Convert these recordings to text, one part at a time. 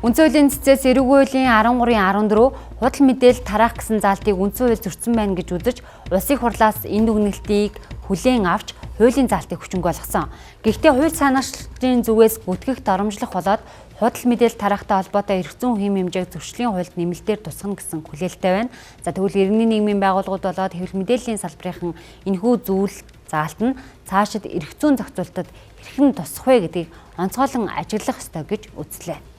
Үндсэн хуулийн цэцээс эрүүгийн хуулийн 13-14 худал мэдээлэл тараах гэсэн заалтыг үндсэн хууль зөрчсөн байна гэж үзэж улсын хурлаас энэ дүгнэлтийг хүлээн авч хуулийн заалтыг хүчингүй болгосон. Гэхдээ хууль санаачлалын зүгээс бүтгэх доромжлох болоод худал мэдээлэл тараахтай холбоотой эрх зүйн хэм хэмжээг зөрчлийн хуульд нэмэлтээр тусгана гэсэн хүлээлттэй байна. За тэгвэл иргэний нийгмийн байгууллагууд болоод хэвлэл мэдээллийн салбарын энэхүү зүйл заалт нь цаашид эрх зүйн зохицуулалтад хэрхэн тусах вэ гэдгийг онцгойлон ажиглах ёстой гэж үзлээ.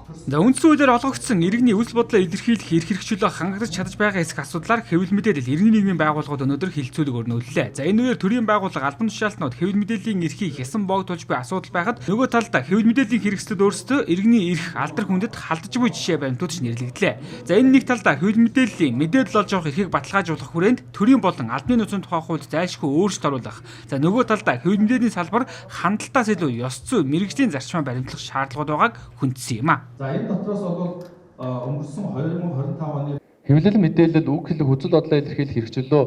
За үндсэн хуулиар олгогдсон иргэний үйл бодлоо илэрхийлэх эрх хэрэгчлөө хангаж чадаж байгаа эсэх асуудлаар хэвлэл мэдээлэл иргэний нийгмийн байгууллагууд өнөөдөр хилцүүлэг өрнүүллээ. За энэ үеэр төрийн байгууллага албан тушаалтнууд хэвлэл мэдээллийн эрхийг хясан боогдуулж буй асуудал байхад нөгөө талдаа хэвлэл мэдээллийн хэрэгслүүд өөрсдөө иргэний эрх алдар хүндэд халдаж буй жишээ баримтууд ч нэрлэгдлээ. За энэ нэг талдаа хэвлэл мэдээллийн мэдээлэл олж авах эрхийг баталгаажуулах хүрээнд төрийн болон албаны нууцын тухай хуульд зайлшгүй өөрчлөлт оруулах. За нөгөө талдаа хэвлэл мэдээллийн салбар хандлтаас илүү ёс зүй мэргэжлийн зарчмаа баримтлах шаардлагууд байгааг хүндсэн юм а. За энэ дотроос бол өнгөрсөн 2025 оны хэвлэл мэдээлэл үг хэлэг хүзэл бодлоо илэрхийлэх хэрэгчлөө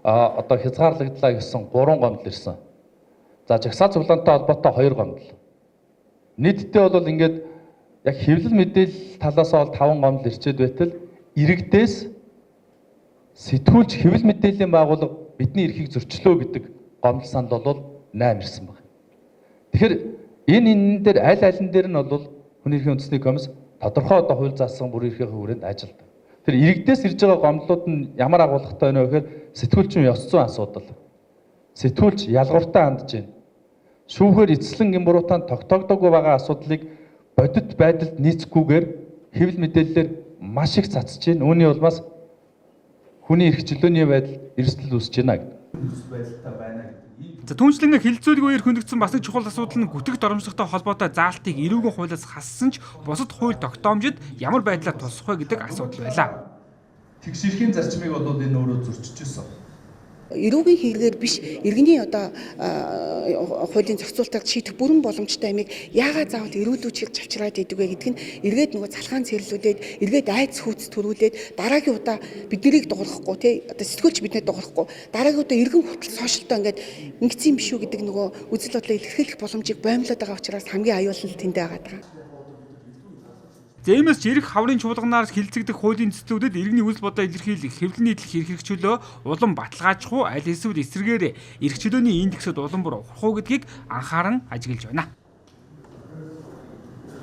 одоо хязгаарлагдлаа гэсэн 3 гомдол ирсэн. За жагсаал цуглаантай холбоотой 2 гомдол. Нийтдээ бол ингээд яг хэвлэл мэдээлэл талаас бол 5 гомдол ирчээд байтал иргэдээс сэтгүүлч хэвлэл мэдээллийн байгууллага бидний эрхийг зөрчлөө гэдэг гомдол санд бол 8 ирсэн байна. Тэгэхээр энэ дээр аль дээр нь бол Хүний эрхийн үндэсний комисс тодорхой одоо хууль заасан бүр эрхийн хүрээнд ажилдаг. Тэр иргэдээс ирж байгаа гомдлууд нь ямар агуулгатай байна вэ гэхээр сэтгүүлчин ёс зүйн асуудал. Сэтгүүлч ялгууртаа хандж байна. Шүүхээр эцэслэн гэмбуруутаанд тогтоогдоогүй байгаа асуудлыг бодит байдалд нийцэхгүйгээр хэвлэл мэдээллээр маш их цацж байна. Үүний улмаас хүний эрх чөлөөний байдал эрсдэл үүсэж байна гэдэг. байдалтай байна гэдэг. За түүнчлэн хилцүүлэг үеэр хөндөгдсөн бас нэг чухал асуудал нь гүтгэх доромжлогтой холбоотой заалтыг эрүүгийн хуулиас хассан ч бусад хууль тогтоомжид ямар байдлаар тусах вэ гэдэг асуудал байлаа. Тэгш эрхийн зарчмыг бол энэ өөрөө зөрчиж ирсэн. Эрүүгийн хэрэгээр биш иргэний одоо хуулийн зохицуулалтад шийдэх бүрэн боломжтой амийг яагаад заавал эрүүлүүчийг чавчраад идэг вэ гэдг нь эргээд нөгөө цалгаан цэрлүүлээд эргээд айц хүүц төрүүлээд дараагийн удаа бид нарыг дуурахгүй тий одоо сэтгүүлч биднээ дуурахгүй дараагийн удаа иргэн хүртэл сошиалтай ингээд ингэсэн юм биш үү гэдэг нөгөө үзэл бодлоо илэрхийлэх боломжийг боомлоод байгаа учраас хамгийн аюултай тэндээ байгаа даа. Зэмээс жирэх хаврын чуулганаар хилцэгдэх хуулийн цэцлүүдэд иргэний үйл бодлоо илэрхийлэх хэвлэл нийтлэх эрх хэрэгчлөө улам баталгаажих уу аль эсвэл эсрэгээр эрх чөлөөний индексэд улам бүр ухрах уу гэдгийг анхааран ажиглаж байна.